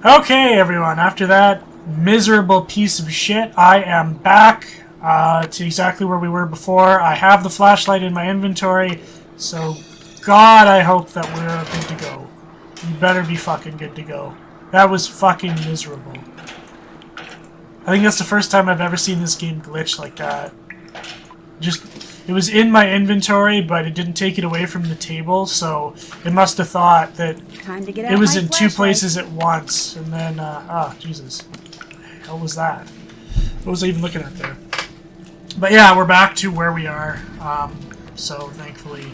Okay, everyone, after that miserable piece of shit, I am back to exactly where we were before. I have the flashlight in my inventory, so God, I hope that we're good to go. You better be fucking good to go. That was fucking miserable. I think that's the first time I've ever seen this game glitch like that. It was in my inventory, but it didn't take it away from the table, so it must have thought that it was in two places at once. And then, Jesus. What the hell was that? What was I even looking at there? But yeah, we're back to where we are. So thankfully,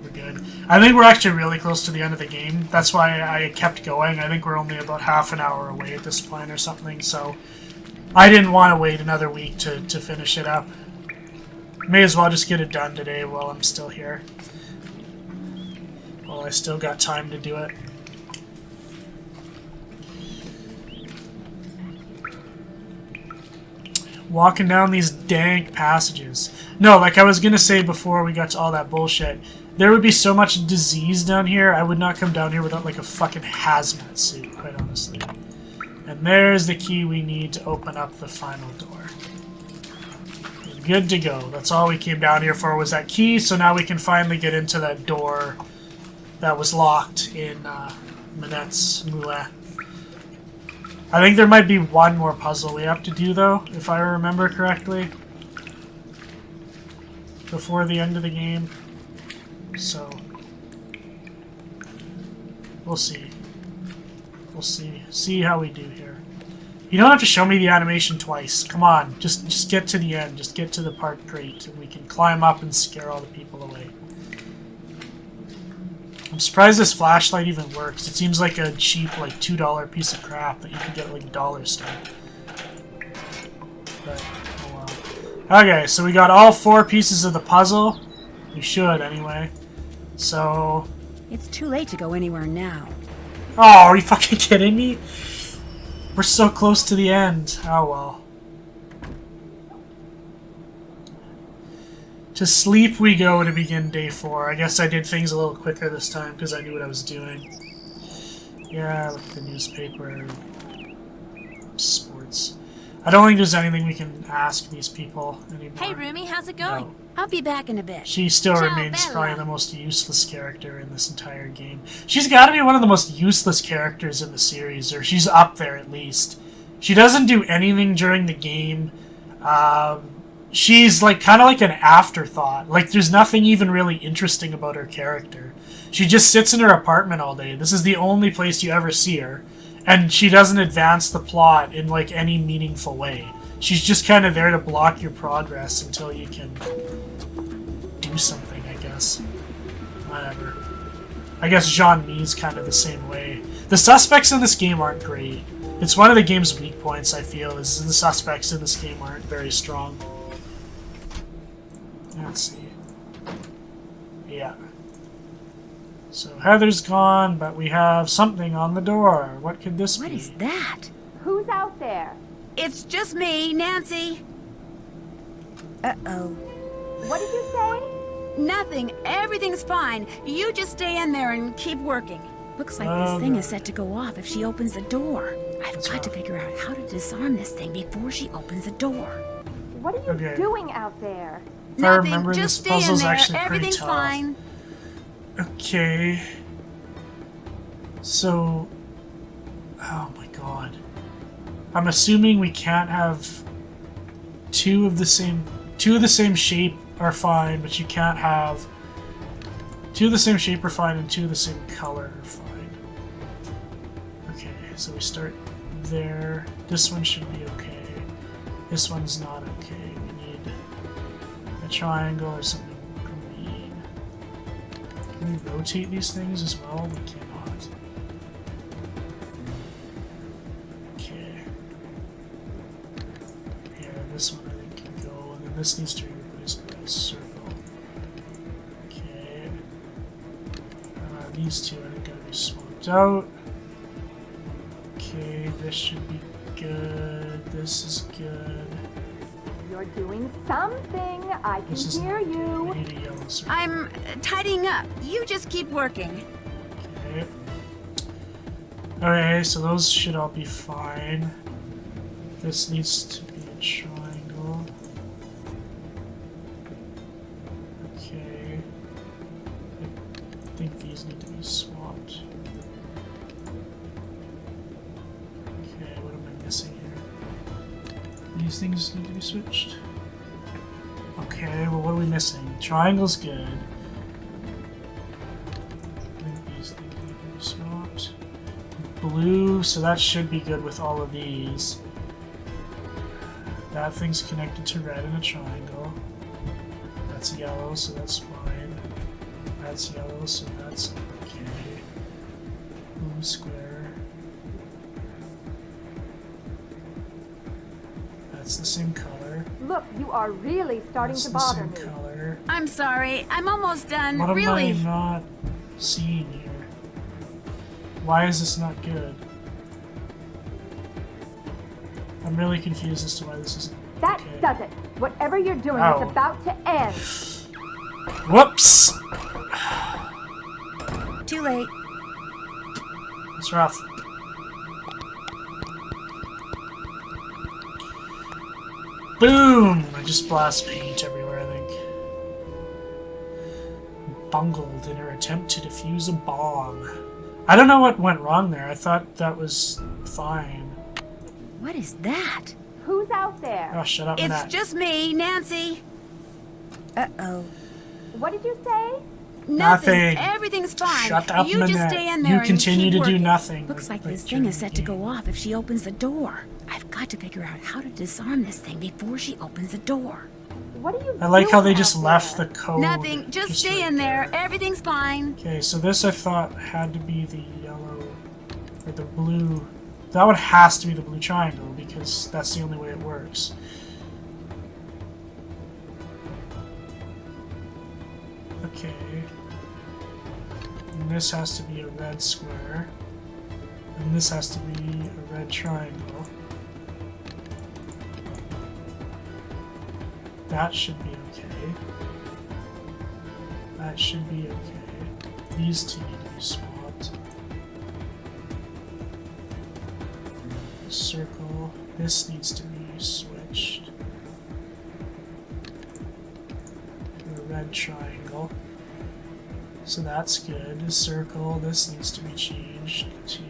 we're good. I think we're actually really close to the end of the game. That's why I kept going. I think we're only about half an hour away at this point or something, so I didn't want to wait another week to finish it up. May as well just get it done today while I'm still here. Well, I still got time to do it. Walking down these dank passages. No, like I was gonna say before we got to all that bullshit, there would be so much disease down here, I would not come down here without like a fucking hazmat suit, quite honestly. And there's the key we need to open up the final door. Good to go. That's all we came down here for was that key, so now we can finally get into that door that was locked in Manette's Moulin. I think there might be one more puzzle we have to do, though, if I remember correctly, before the end of the game. So, we'll see. We'll see how we do here. You don't have to show me the animation twice. Come on, just get to the end. Just get to the part great, and we can climb up and scare all the people away. I'm surprised this flashlight even works. It seems like a cheap, like $2 piece of crap that you can get at like dollar store. But oh well. Okay, so we got all 4 pieces of the puzzle. We should anyway. So it's too late to go anywhere now. Oh, are you fucking kidding me? We're so close to the end. Oh well. To sleep we go to begin day 4. I guess I did things a little quicker this time because I knew what I was doing. Yeah, look at the newspaper. Sports. I don't think there's anything we can ask these people anymore. Hey, Rumi, how's it going? No. I'll be back in a bit. She still Ciao, remains Bella. probably the most useless character in this entire game. She's got to be one of the most useless characters in the series, or she's up there at least. She doesn't do anything during the game. She's like kind of like an afterthought. Like there's nothing even really interesting about her character. She just sits in her apartment all day. This is the only place you ever see her, and she doesn't advance the plot in like any meaningful way. She's just kind of there to block your progress until you can do something, I guess. Whatever. I guess Jean-Mi's kind of the same way. The suspects in this game aren't great. It's one of the game's weak points, I feel, is the suspects in this game aren't very strong. Let's see. Yeah. So Heather's gone, but we have something on the door. What could this be? What is that? Who's out there? It's just me, Nancy. Uh-oh. What did you say? Nothing. Everything's fine. You just stay in there and keep working. Looks like this thing is set to go off if she opens the door. I've got to figure out how to disarm this thing before she opens the door. What are you doing out there? If I Nothing. remember, Just this stay in puzzle's there. actually pretty Everything's tough. fine. Okay. So, oh my god. I'm assuming we can't have two of the same shape are fine, but you can't have two of the same shape are fine and two of the same color are fine. Okay, so we start there. This one should be okay. This one's not okay. We need a triangle or something green. Can we rotate these things as well? We cannot. Okay. Yeah, this one I think can go, and then this needs to be replaced by a circle. Okay. These two I think gotta be swapped out. Okay, this should be good. This is good. You're doing something. I can This is hear not good. you. We need a yellow circle. I'm tidying up. You just keep working. Okay. Okay, so those should all be fine. This needs to be a triangle. Okay. I think these need to be swapped. Okay, what am I missing here? These things need to be switched. Okay, well, what are we missing? Triangle's good. I think these things need to be swapped. Blue, so that should be good with all of these. That thing's connected to red in a triangle. That's yellow, so that's fine. That's yellow, so that's okay. Blue square. That's the same color. Look, you are really starting That's to the bother same me. color. I'm sorry. I'm almost done. What really. am I not seeing here? Why is this not good? I'm really confused as to why this isn't That okay. does it. Whatever you're doing Ow. is about to end. Whoops! Too late. It's rough. Boom! I just blast paint everywhere, I think. Bungled in her attempt to defuse a bomb. I don't know what went wrong there. I thought that was fine. What is that? Who's out there? Oh, shut up, It's Matt. just me, Nancy. Uh-oh. What did you say? Nothing. Everything's fine. Shut up, You just Manette. stay in there You and continue keep to do working. nothing. Looks like this during thing is the set to game. go off if she opens the door. I've got to figure out how to disarm this thing before she opens the door. What are you I like how doing they just out left the there? code. Nothing. Just stay right in there. Everything's fine. Okay, so this I thought had to be the yellow, or the blue. That one has to be the blue triangle because that's the only way it works. Okay. And this has to be a red square. And this has to be a red triangle. That should be okay. That should be okay. These two need to be swapped. Circle. This needs to be switched. To a red triangle. So that's good. Circle. This needs to be changed to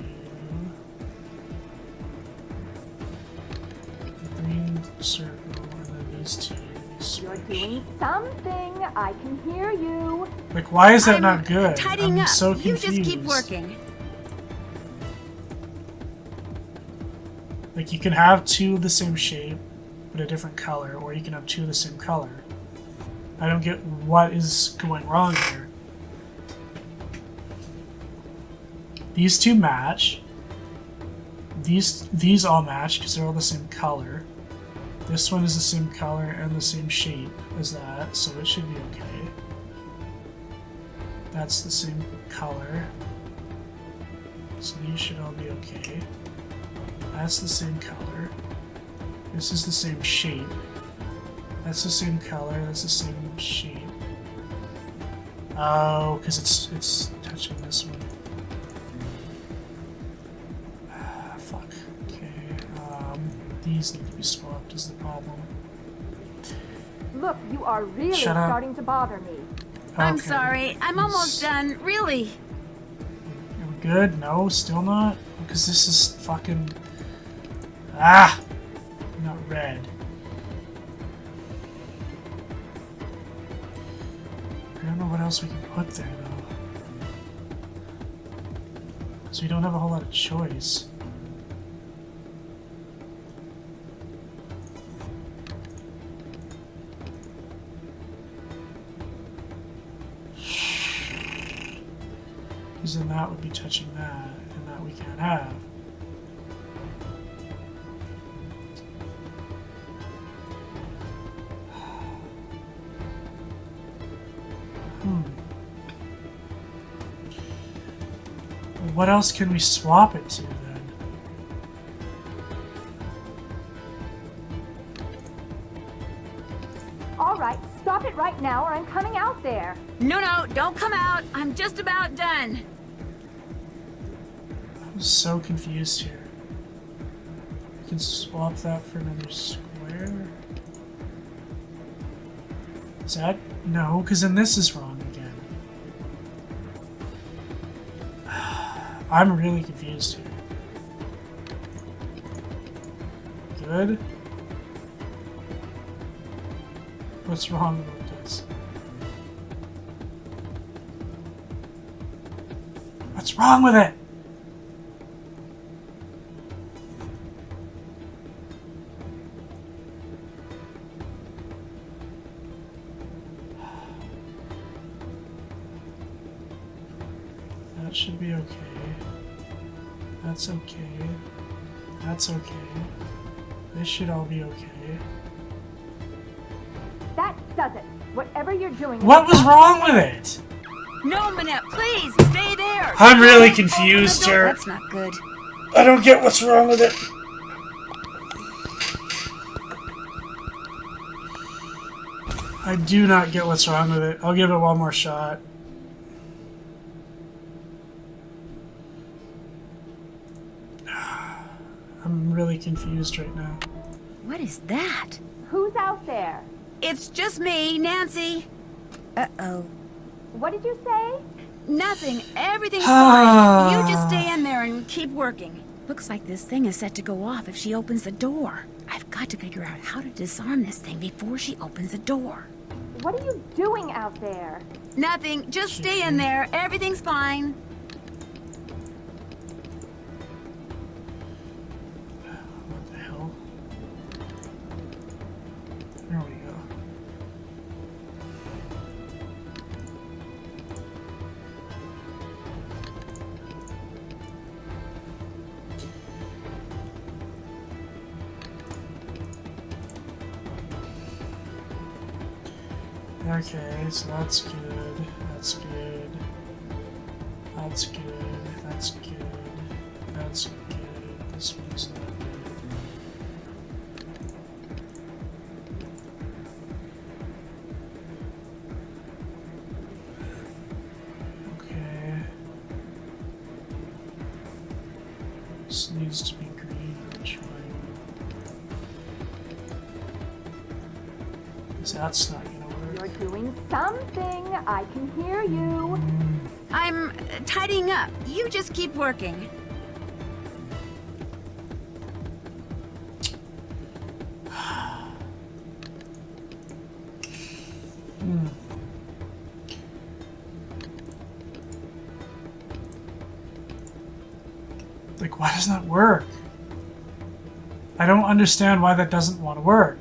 the green circle, and then these two need to be You're switched. doing something. I can hear you. Like, why is that I'm not good? Tidying I'm up. so You confused. just keep working. Like, you can have two of the same shape, but a different color, or you can have two of the same color. I don't get what is going wrong here. These two match. These all match because they're all the same color. This one is the same color and the same shape as that, so it should be okay. That's the same color. So these should all be okay. That's the same color. This is the same shape. That's the same color. That's the same shape. Oh, because it's touching this one. Ah, fuck. Okay. These need to be swapped is the problem. Look, you are really Shut up. starting to bother me. I'm Okay. sorry. I'm almost done. Really. Are we good? No, still not? Because this is fucking... Ah! Not red. I don't know what else we can put there, though. So we don't have a whole lot of choice. Because then that would be touching that, and that we can't have. What else can we swap it to then? All right, stop it right now or I'm coming out there. No, don't come out. I'm just about done. So confused here. I can swap that for another square. Is that? No, because then this is wrong again. I'm really confused here. Good. What's wrong with this? What's wrong with it? That should be okay. That's okay. That's okay. This should all be okay. That does it. Whatever you're doing. What was wrong with it? No, Manette, please stay there. I'm really confused here. That's not good. I don't get what's wrong with it. I do not get what's wrong with it. I'll give it one more shot. I'm really confused right now. What is that? Who's out there? It's just me, Nancy. Uh-oh. What did you say? Nothing. Everything's fine. You just stay in there and keep working. Looks like this thing is set to go off if she opens the door. I've got to figure out how to disarm this thing before she opens the door. What are you doing out there? Nothing. Just stay in there. Everything's fine. What the hell? There we go. Okay, so that's good. That's good. That's good. That's good. That's good. This one's not good. Okay. This needs to be green or triangle. Because that's not gonna work. You're doing something. I can hear you. I'm tidying up. You just keep working. Like, why doesn't that work? I don't understand why that doesn't want to work.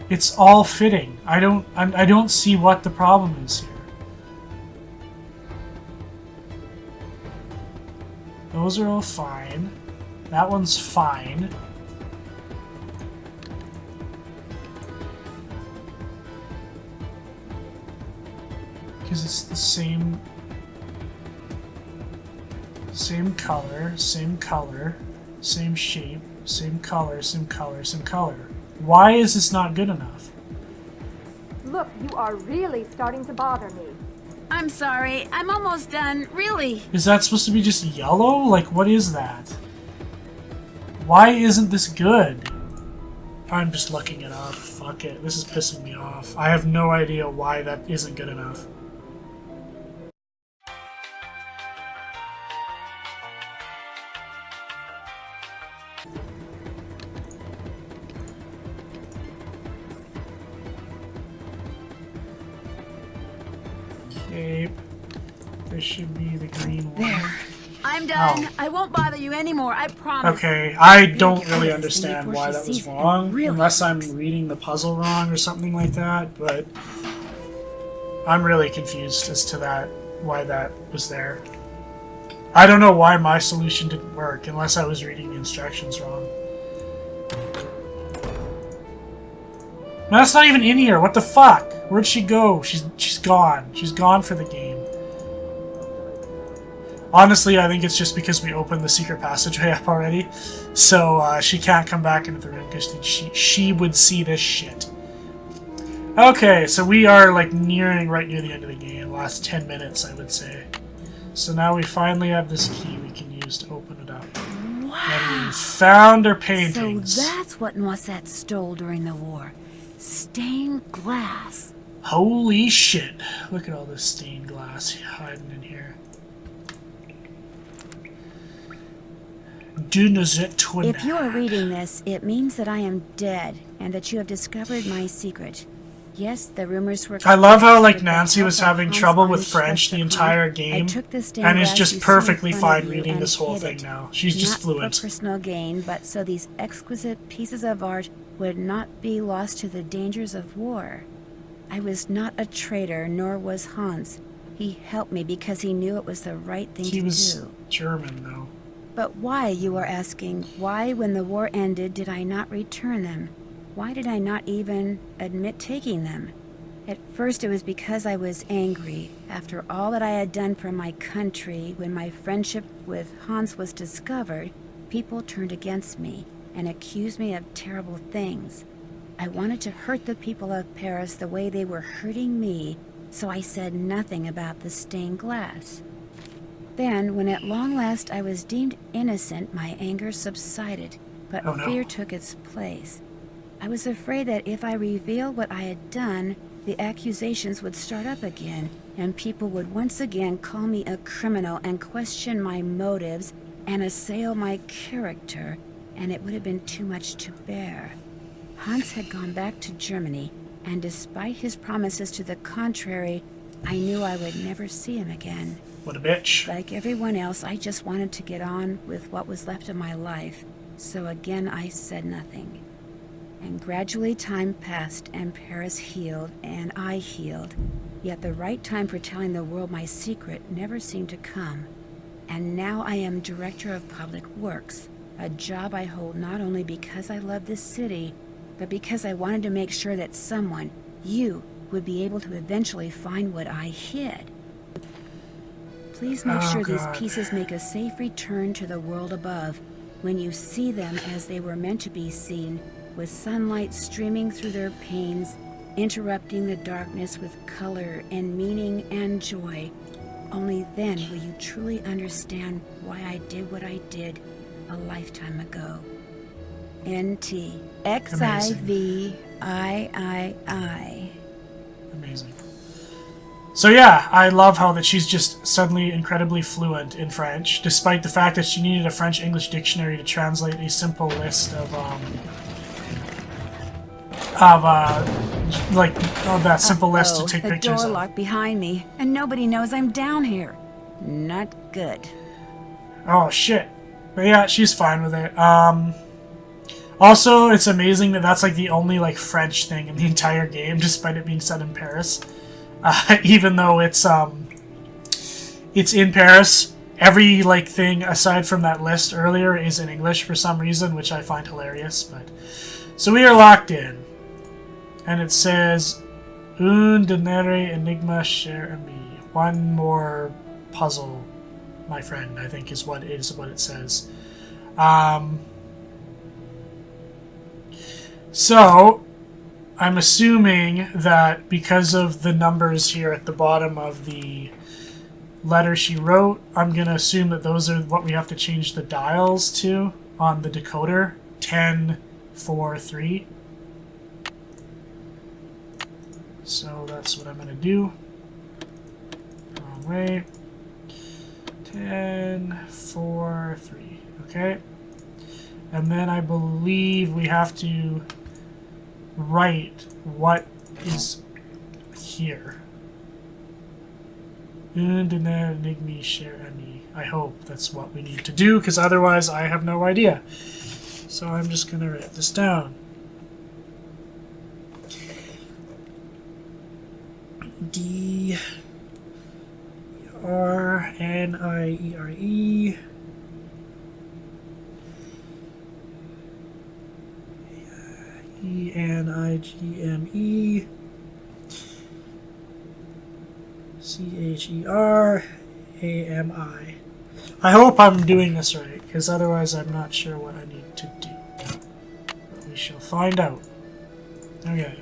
It's all fitting. I don't see what the problem is here. Those are all fine. That one's fine. Because it's the same color, same shape, same color, same color, same color. Why is this not good enough? Look, you are really starting to bother me. I'm sorry. I'm almost done. Really. Is that supposed to be just yellow? Like, what is that? Why isn't this good? I'm just looking it up. Fuck it. This is pissing me off. I have no idea why that isn't good enough. Okay. This should be the green one. There. I'm done. Oh. I won't bother you anymore. I promise. Okay, I don't Make really this understand before why she that was sees it. wrong, Really unless I'm sucks. reading the puzzle wrong or something like that, but I'm really confused as to why that was there. I don't know why my solution didn't work, unless I was reading the instructions wrong. No, that's not even in here, what the fuck? Where'd she go? She's gone. She's gone for the game. Honestly, I think it's just because we opened the secret passageway up already, so she can't come back into the room because she would see this shit. Okay, so we are like right near the end of the game. Last 10 minutes, I would say. So now we finally have this key we can use to open it up. Wow. And we found her paintings. So that's what Noisette stole during the war. Stained glass. Holy shit. Look at all this stained glass hiding in here. If you are reading this, it means that I am dead and that you have discovered my secret. Yes, the rumors were... I love how, like, Nancy was having trouble with French the entire game, and is just perfectly fine reading this whole thing now. She's just fluent. Not for personal gain, but so these exquisite pieces of art would not be lost to the dangers of war. I was not a traitor, nor was Hans. He helped me because he knew it was the right thing to do. He was German, though. But why, you are asking? Why, when the war ended, did I not return them? Why did I not even admit taking them? At first it was because I was angry. After all that I had done for my country, when my friendship with Hans was discovered, people turned against me and accused me of terrible things. I wanted to hurt the people of Paris the way they were hurting me, so I said nothing about the stained glass. Then, when at long last I was deemed innocent, my anger subsided, but fear took its place. I was afraid that if I revealed what I had done, the accusations would start up again, and people would once again call me a criminal and question my motives and assail my character, and it would have been too much to bear. Hans had gone back to Germany, and despite his promises to the contrary, I knew I would never see him again. What a bitch. Like everyone else, I just wanted to get on with what was left of my life, so again I said nothing. And gradually time passed, and Paris healed, and I healed. Yet the right time for telling the world my secret never seemed to come. And now I am Director of Public Works, a job I hold not only because I love this city, but because I wanted to make sure that someone, you, would be able to eventually find what I hid. Please make sure these pieces make a safe return to the world above, when you see them as they were meant to be seen, with sunlight streaming through their panes, interrupting the darkness with color and meaning and joy. Only then will you truly understand why I did what I did a lifetime ago. N.T. X-I-V-I-I-I. Amazing. So yeah, I love how that she's just suddenly incredibly fluent in French, despite the fact that she needed a French-English dictionary to translate a simple list of that simple list to take pictures of. The door locked behind me, and nobody knows I'm down here. Not good. Oh shit. But yeah, she's fine with it. Also, it's amazing that that's like the only like French thing in the entire game, despite it being set in Paris. Even though it's in Paris, every like thing aside from that list earlier is in English for some reason, which I find hilarious. But so we are locked in, and it says "Un dernier enigma cher ami." One more puzzle, my friend, I think is what it says. So I'm assuming that because of the numbers here at the bottom of the letter she wrote, I'm going to assume that those are what we have to change the dials to on the decoder. 10, 4, 3. So that's what I'm going to do. Wrong way. 10, 4, 3. Okay. And then I believe we have to write what is here. I hope that's what we need to do, because otherwise I have no idea. So I'm just going to write this down. D-R-N-I-E-R-E E-N-I-G-M-E C-H-E-R-A-M-I. I hope I'm doing this right, because otherwise I'm not sure what I need to do. But we shall find out. Okay.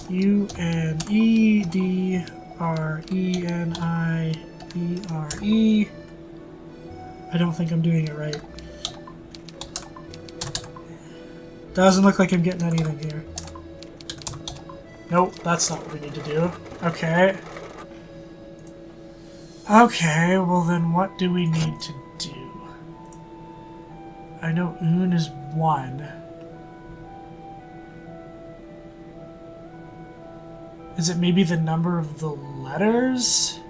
U-N-E-D-R-E-N-I-E-R-E I don't think I'm doing it right. Doesn't look like I'm getting anything here. Nope, that's not what we need to do. Okay. Okay, well then what do we need to do? I know un is 1. Is it maybe the number of the letters?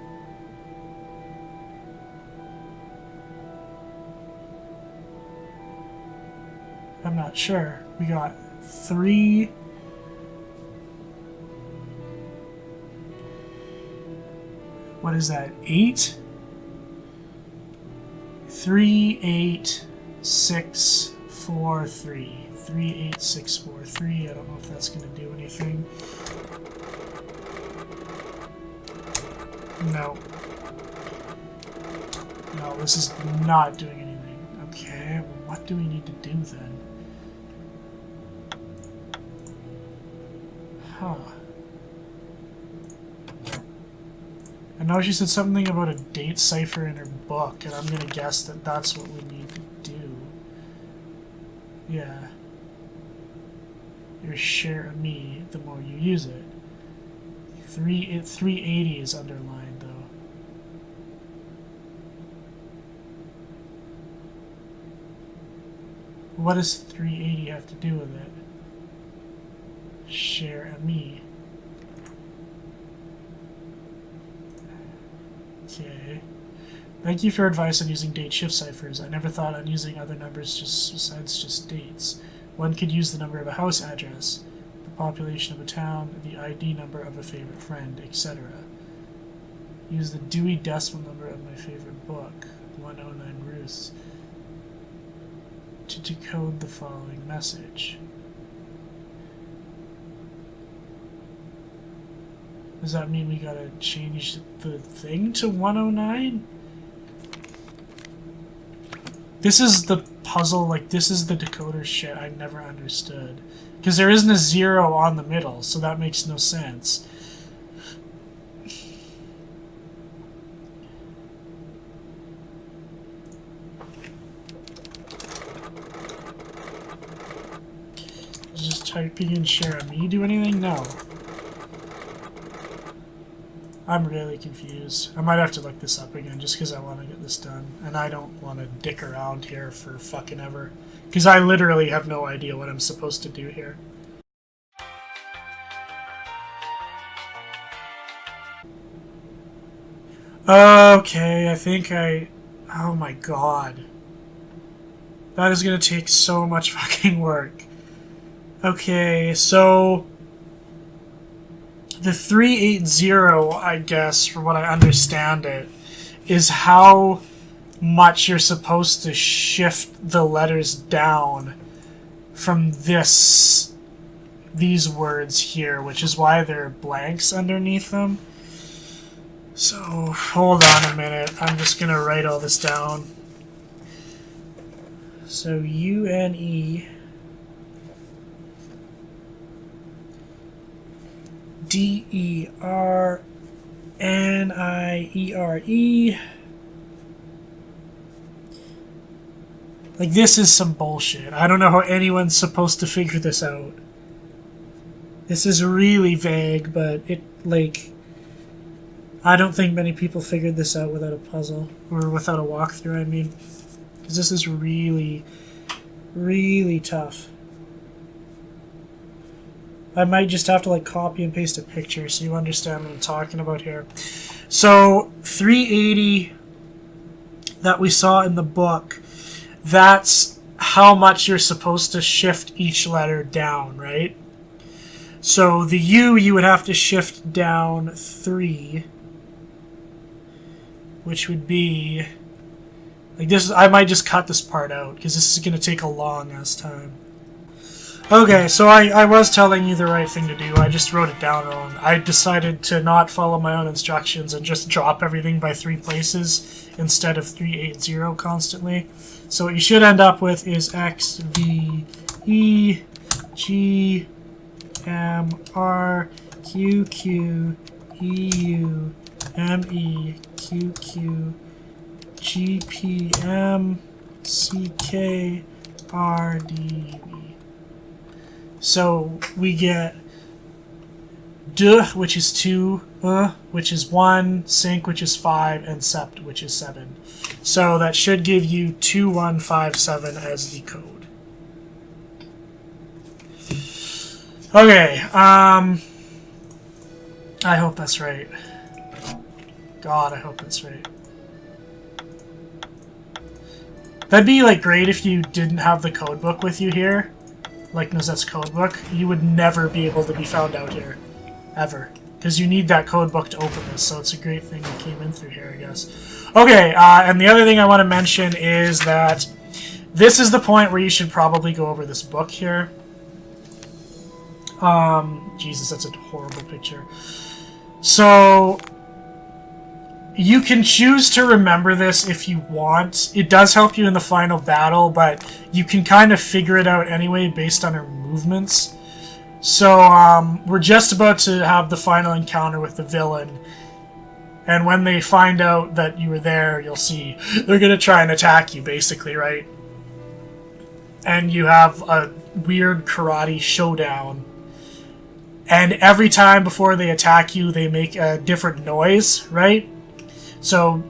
I'm not sure. We got 3. What is that? 8? 3, 8, 6, 4, 3. 3, 8, 6, 4, 3. I don't know if that's going to do anything. No. No, this is not doing anything. Okay, well, what do we need to do then? Huh. I know she said something about a date cipher in her book, and I'm gonna guess that that's what we need to do. Yeah. Your share of me, the more you use it. 380 is underlined, though. What does 380 have to do with it? Share of me. Okay. Thank you for your advice on using date shift ciphers. I never thought on using other numbers besides just dates. One could use the number of a house address, the population of a town, the ID number of a favorite friend, etc. Use the Dewey Decimal number of my favorite book, 109 Ruths, to decode the following message. Does that mean we gotta change the thing to 109? This is the puzzle, like, this is the decoder shit I never understood. Because there isn't a 0 on the middle, so that makes no sense. Just typing in share me do anything? No. I'm really confused. I might have to look this up again just because I want to get this done. And I don't want to dick around here for fucking ever. Because I literally have no idea what I'm supposed to do here. Okay, I think I... Oh my god. That is going to take so much fucking work. Okay, so... The 380, I guess, from what I understand it, is how much you're supposed to shift the letters down from these words here, which is why there are blanks underneath them. So, hold on a minute. I'm just going to write all this down. So, U-N-E... D-E-R-N-I-E-R-E. Like, this is some bullshit. I don't know how anyone's supposed to figure this out. This is really vague, but it, like... I don't think many people figured this out without a puzzle. Or without a walkthrough, I mean. Because this is really, really tough. I might just have to like copy and paste a picture so you understand what I'm talking about here. So 380 that we saw in the book, that's how much you're supposed to shift each letter down, right? So the U you would have to shift down 3, which would be like this. I might just cut this part out because this is going to take a long ass time. Okay, so I was telling you the right thing to do. I just wrote it down wrong. I decided to not follow my own instructions and just drop everything by 3 places instead of 380 constantly. So what you should end up with is X, V, E, G, M, R, Q, Q, E, U, M, E, Q, Q, GPMCKRDV. So we get D, which is 2, which is 1, sync, which is 5, and sept, which is 7. So that should give you 2157 as the code. Okay, I hope that's right. God, I hope that's right. That'd be, like, great if you didn't have the code book with you here. Like Nozette's code book. You would never be able to be found out here. Ever. Because you need that code book to open this, so it's a great thing that came in through here, I guess. Okay, and the other thing I want to mention is that this is the point where you should probably go over this book here. Jesus, that's a horrible picture. So, you can choose to remember this if you want. It does help you in the final battle, but you can kind of figure it out anyway based on her movements. So, we're just about to have the final encounter with the villain. And when they find out that you were there, you'll see they're going to try and attack you, basically, right? And you have a weird karate showdown. And every time before they attack you, they make a different noise, right? So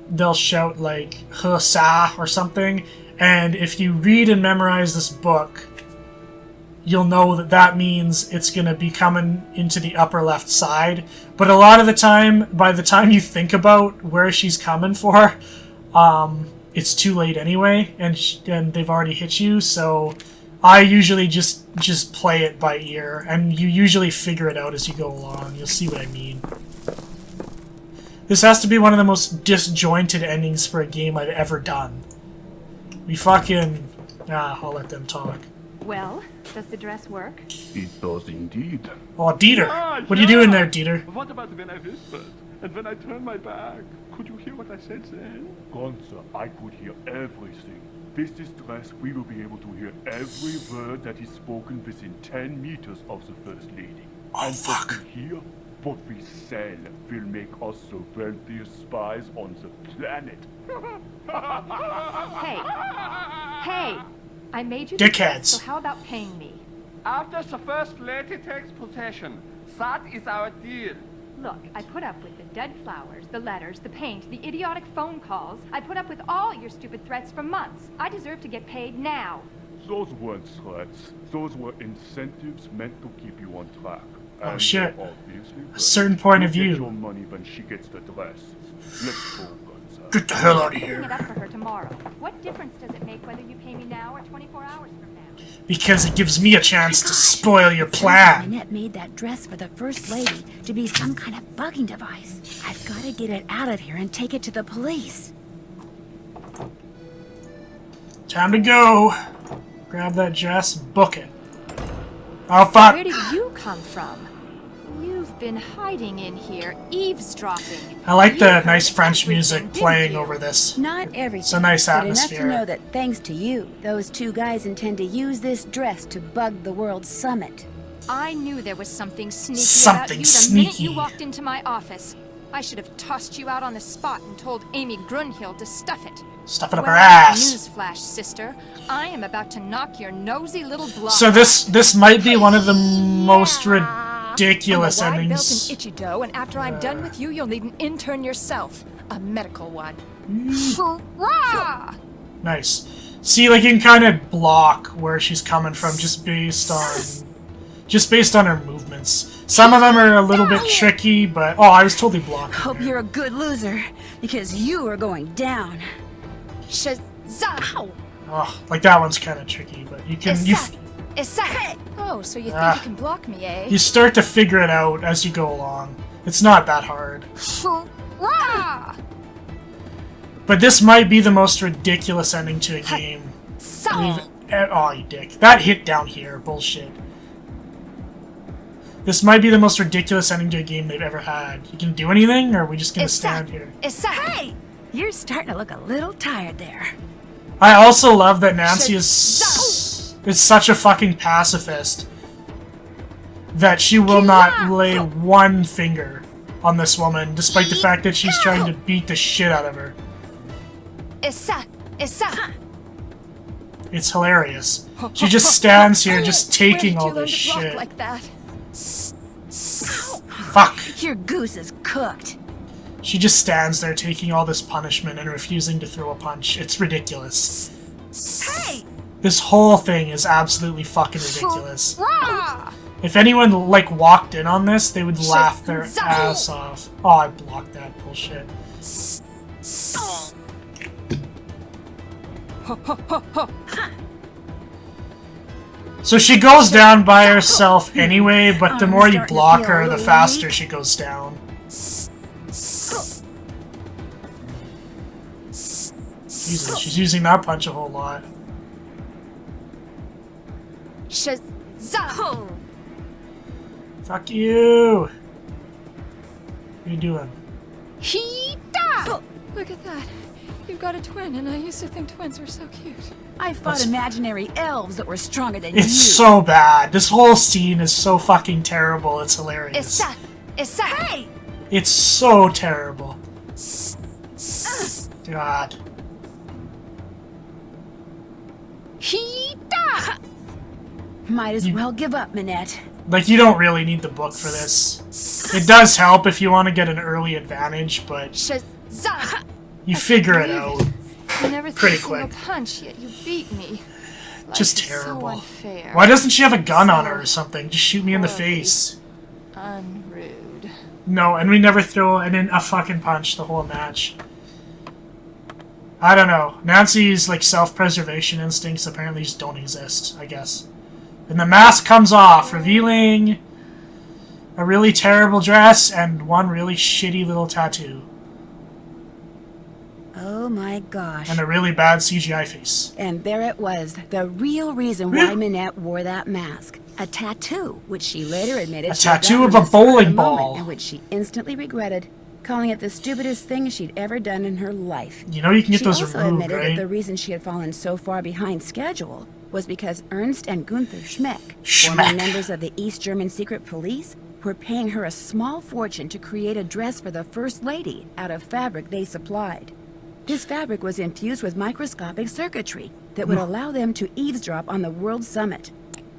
they'll shout like, "Hussa" or something. And if you read and memorize this book, you'll know that that means it's going to be coming into the upper left side. But a lot of the time, by the time you think about where she's coming for, it's too late anyway, and they've already hit you, so I usually just play it by ear, and you usually figure it out as you go along. You'll see what I mean. This has to be one of the most disjointed endings for a game I've ever done. We fucking... I'll let them talk. Well, does the dress work? It does indeed. Oh, Dieter! What are you doing there, Dieter? What about when I whispered? And when I turned my back? Could you hear what I said then? Gunther, I could hear everything. With this dress, we will be able to hear every word that is spoken within 10 meters of the First Lady. Oh, and fuck. what we hear, what we sell, will make us the wealthiest spies on the planet. Hey! I made you Dickheads. the dress, so how about paying me? After the First Lady takes possession, that is our deal. Look, I put up with the dead flowers, the letters, the paint, the idiotic phone calls. I put up with all your stupid threats for months. I deserve to get paid now. Those weren't threats. Those were incentives meant to keep you on track. Oh, And shit. they're obviously A certain point of You'll view. get your money when she gets the dress. Let's go, Gunther. Get the hell out of Picking here. it up for her tomorrow. What difference does it make whether you pay me now or 24 hours from now? Because it gives me a chance to spoil your Somehow plan. Annette made that dress for the First Lady to be some kind of bugging device. I've got to get it out of here and take it to the police. Time to go. Grab that dress, book it. Oh, fuck. Where did you come from? You've been hiding in here, eavesdropping. I like You the heard nice French everything, music didn't playing you? over this. Not everything. It's a nice but atmosphere. enough to know that thanks to you, those two guys intend to use this dress to bug the World Summit. I knew there was something sneaky about Something you the minute sneaky. you walked into my office. I should have tossed you out on the spot and told Amy Grunhild to stuff it. Stuff it up Well, her ass. newsflash, sister. I am about to knock your nosy little block. So this might be one of the most ridiculous I'm a wide-built endings. and itchy dough, and after I'm done with you, you'll need an intern yourself. A medical one. Hurrah! Nice. See, like, you can kind of block where she's coming from just based on her movements. Some of them are a little bit tricky, but oh, I was totally blocking. Hope there. you're a good loser, because you are going down. Shazam! Oh, like that one's kind of tricky, but you can Oh, so you think you can block me, eh? you start to figure it out as you go along. It's not that hard. Hurrah! But this might be the most ridiculous ending to a game. So, Oh, you dick. That hit down here. Bullshit. This might be the most ridiculous ending to a game they've ever had. You can do anything, or are we just gonna stand here? Hey! You're starting to look a little tired there. I also love that Nancy is such a fucking pacifist that she will not lay one finger on this woman, despite the fact that she's trying to beat the shit out of her. It's hilarious. She just stands here just taking all this Where did you learn to shit. block like that? Fuck. Your goose is cooked. She just stands there taking all this punishment and refusing to throw a punch. It's ridiculous. Hey! This whole thing is absolutely fucking ridiculous. If anyone, like, walked in on this, they would laugh their ass off. Oh, I blocked that bullshit. So she goes down by herself anyway, but the more you block her, the faster she goes down. Jesus, she's using that punch a whole lot. Fuck you! What are you doing? Look at that. You've got a twin, and I used to think twins were so cute. I fought imaginary elves that were stronger than you. It's so bad. This whole scene is so fucking terrible. It's hilarious. Hey! It's so terrible. God. Might as well give up, Minette. Like, you don't really need the book for this. It does help if you want to get an early advantage, but you figure it out. You never Pretty threw a quick. punch, yet you beat me. Life Just is so terrible. unfair. Why doesn't she have a gun on her or something? Just shoot me in the face. Unrude. No, and we never throw a fucking punch the whole match. I don't know. Nancy's, like, self-preservation instincts apparently just don't exist, I guess. And the mask comes off, revealing a really terrible dress and one really shitty little tattoo. Oh my gosh. And a really bad CGI face. And there it was, the real reason why Minette wore that mask. A tattoo, which she later admitted A she had tattoo done of on a the spur of the bowling moment, ball. and which she instantly regretted, calling it the stupidest thing she'd ever done in her life. You know you can get She those also removed, admitted right? that the reason she had fallen so far behind schedule was because Ernst and Gunther Schmeck, Schmeck. former members of the East German secret police, were paying her a small fortune to create a dress for the First Lady out of fabric they supplied. This fabric was infused with microscopic circuitry that would allow them to eavesdrop on the World Summit.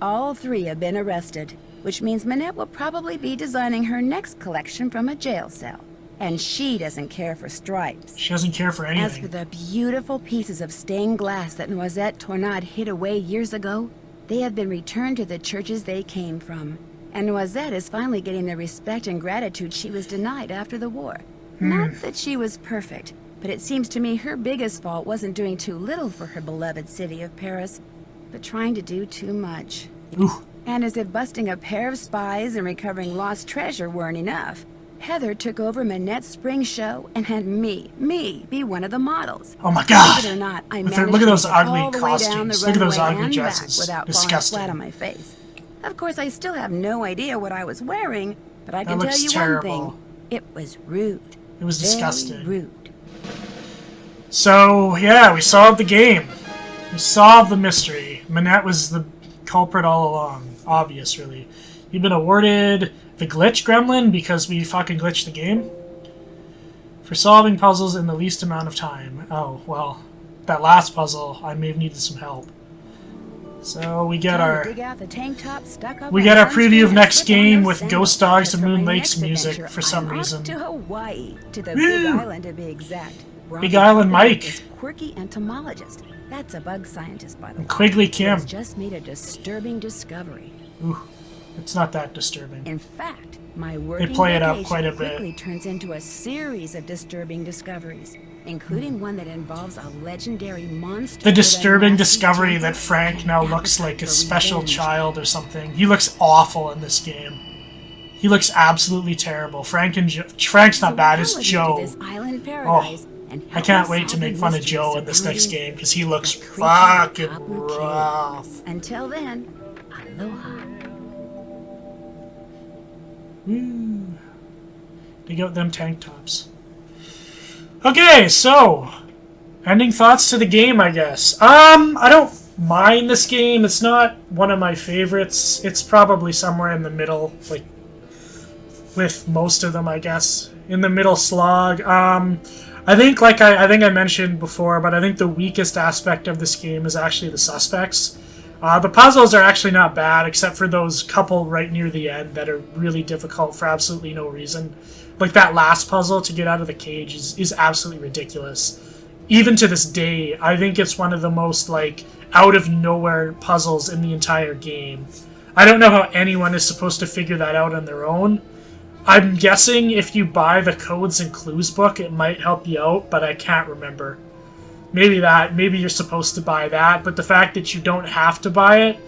All three have been arrested, which means Minette will probably be designing her next collection from a jail cell. And she doesn't care for stripes. She doesn't care for As for anything. the beautiful pieces of stained glass that Noisette Tornade hid away years ago, they have been returned to the churches they came from. And Noisette is finally getting the respect and gratitude she was denied after the war. Not that she was perfect, but it seems to me her biggest fault wasn't doing too little for her beloved city of Paris, but trying to do too much. Ooh. And as if busting a pair of spies and recovering lost treasure weren't enough, Heather took over Minette's spring show and had me be one of the models. Oh my god! Believe it or not, I Look at managed those to get ugly all the way down the costumes. Look at those runway ugly and back dresses. without Disgusting. falling flat on my face. Of course, I still have no idea what I was wearing, but I can That tell looks you terrible. one thing: it was rude. It was Very disgusting. rude. So, yeah, we solved the game. We solved the mystery. Minette was the culprit all along. Obvious, really. You've been awarded the glitch gremlin because we fucking glitched the game. For solving puzzles in the least amount of time. Oh, well, that last puzzle, I may have needed some help. So we get our Dig out the tank top, stuck up we on get our sunscreen preview of and next slip on game those with sandals. Ghost Dogs Because and for my Moon next Lake's music adventure, for some I'm off reason. to Hawaii, to the Woo! Big Island to be exact. where Big I'll be Island helping out Mike. this quirky entomologist. That's a bug scientist, by the way. Quigley Who Kim. has just made a disturbing discovery. Ooh, it's not that disturbing. In fact, my working play it up vacation quite a bit. quickly turns into a series of disturbing discoveries, including one that involves a legendary monster. The with a disturbing nasty discovery temper that Frank and now an looks appetite like a for special revenge. child or something. He looks awful in this game. He looks absolutely terrible. Frank's not So bad, we'll it's come with you to Joe. this island paradise and I help can't us wait to solve make the fun of mysteries Joe in this next surrounding game because he looks the creature fucking Kabu Kidd. rough. Until then, aloha. Woo. Dig out them tank tops. Okay, so ending thoughts to the game, I guess. I don't mind this game. It's not one of my favorites. It's probably somewhere in the middle, like with most of them, I guess. In the middle slog. I think, I think I mentioned before, but I think the weakest aspect of this game is actually the suspects. The puzzles are actually not bad, except for those couple right near the end that are really difficult for absolutely no reason. Like that last puzzle to get out of the cage is absolutely ridiculous. Even to this day, I think it's one of the most, like, out-of-nowhere puzzles in the entire game. I don't know how anyone is supposed to figure that out on their own. I'm guessing if you buy the Codes and Clues book, it might help you out, but I can't remember. Maybe you're supposed to buy that, but the fact that you don't have to buy it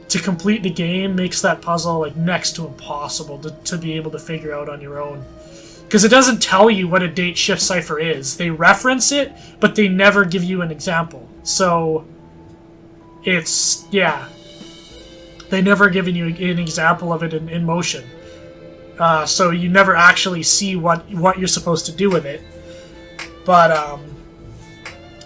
to complete the game makes that puzzle, like, next to impossible to be able to figure out on your own. Because it doesn't tell you what a date shift cipher is. They reference it, but they never give you an example. So, it's, yeah. They never given you an example of it in motion. So you never actually see what you're supposed to do with it. But,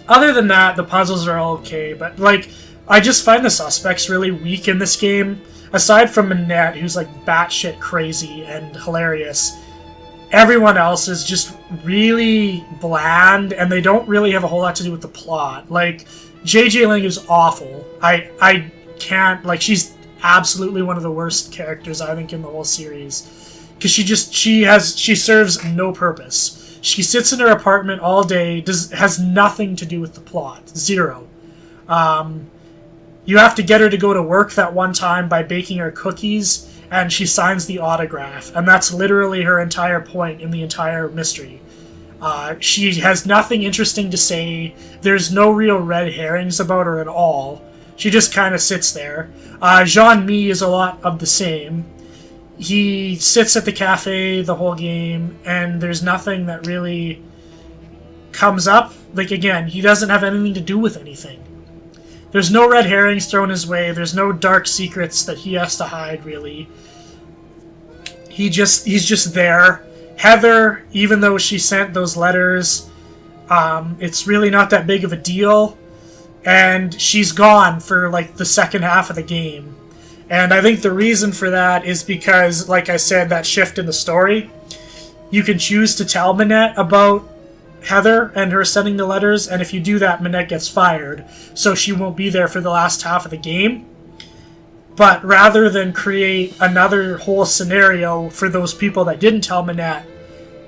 other than that, the puzzles are all okay. But, like, I just find the suspects really weak in this game. Aside from Manette, who's, like, batshit crazy and hilarious, everyone else is just really bland, and they don't really have a whole lot to do with the plot. Like, JJ Ling is awful. I can't, like, she's absolutely one of the worst characters, I think, in the whole series. Because she serves no purpose. She sits in her apartment all day, has nothing to do with the plot. Zero. You have to get her to go to work that one time by baking her cookies, and she signs the autograph. And that's literally her entire point in the entire mystery. She has nothing interesting to say. There's no real red herrings about her at all. She just kind of sits there. Jean-Mi is a lot of the same. He sits at the cafe the whole game, and there's nothing that really comes up. Like, again, he doesn't have anything to do with anything. There's no red herrings thrown his way. There's no dark secrets that he has to hide, really. He's just there. Heather, even though she sent those letters, it's really not that big of a deal. And she's gone for, like, the second half of the game. And I think the reason for that is because, like I said, that shift in the story. You can choose to tell Manette about Heather and her sending the letters, and if you do that, Manette gets fired, so she won't be there for the last half of the game. But rather than create another whole scenario for those people that didn't tell Manette,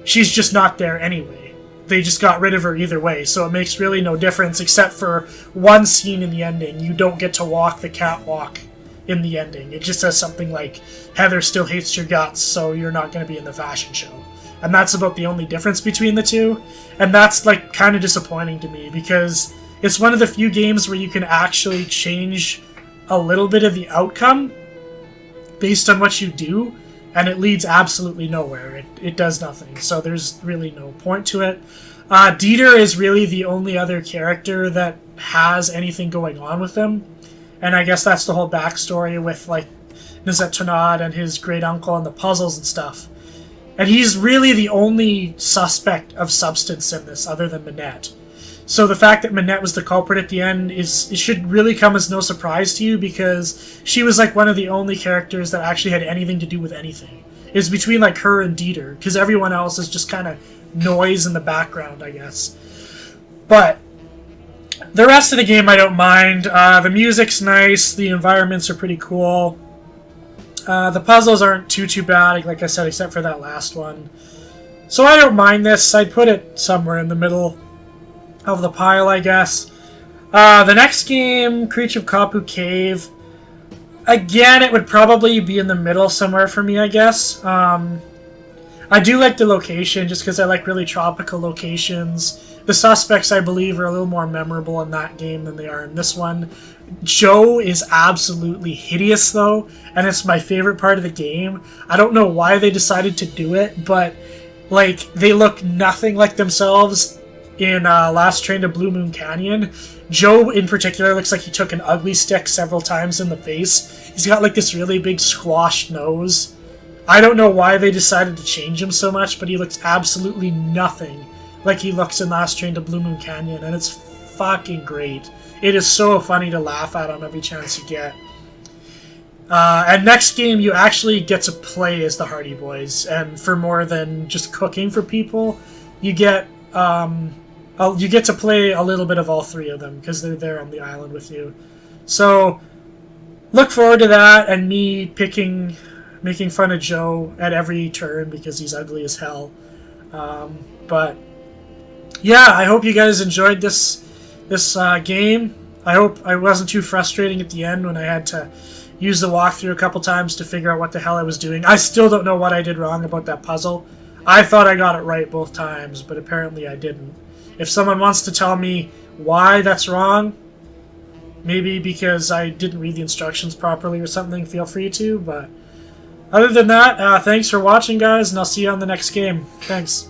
she's just not there anyway. They just got rid of her either way, so it makes really no difference, except for one scene in the ending. You don't get to walk the catwalk in the ending. It just says something like, Heather still hates your guts, so you're not going to be in the fashion show. And that's about the only difference between the two. And that's, like, kind of disappointing to me, because it's one of the few games where you can actually change a little bit of the outcome based on what you do, and it leads absolutely nowhere. It does nothing, so there's really no point to it. Dieter is really the only other character that has anything going on with him. And I guess that's the whole backstory with, like, Nizetonad and his great-uncle and the puzzles and stuff. And he's really the only suspect of substance in this, other than Manette. So the fact that Manette was the culprit at the end it should really come as no surprise to you, because she was, like, one of the only characters that actually had anything to do with anything. It was between, like, her and Dieter, because everyone else is just kind of noise in the background, I guess. But the rest of the game I don't mind. The music's nice, the environments are pretty cool. The puzzles aren't too bad, like I said, except for that last one. So I don't mind this. I'd put it somewhere in the middle of the pile, I guess. The next game, Creature of Kapu Cave. Again, it would probably be in the middle somewhere for me, I guess. I do like the location, just because I like really tropical locations. The suspects, I believe, are a little more memorable in that game than they are in this one. Joe is absolutely hideous, though, and it's my favorite part of the game. I don't know why they decided to do it, but, like, they look nothing like themselves in Last Train to Blue Moon Canyon. Joe, in particular, looks like he took an ugly stick several times in the face. He's got, like, this really big squashed nose. I don't know why they decided to change him so much, but he looks absolutely nothing like he looks in Last Train to Blue Moon Canyon, and it's fucking great. It is so funny to laugh at him every chance you get. And next game, you actually get to play as the Hardy Boys, and for more than just cooking for people, you get you get to play a little bit of all three of them because they're there on the island with you. So look forward to that and me making fun of Joe at every turn because he's ugly as hell. But yeah, I hope you guys enjoyed this game. I hope I wasn't too frustrating at the end when I had to use the walkthrough a couple times to figure out what the hell I was doing. I still don't know what I did wrong about that puzzle. I thought I got it right both times, but apparently I didn't. If someone wants to tell me why that's wrong, maybe because I didn't read the instructions properly or something, feel free to. But other than that, thanks for watching, guys, and I'll see you on the next game. Thanks.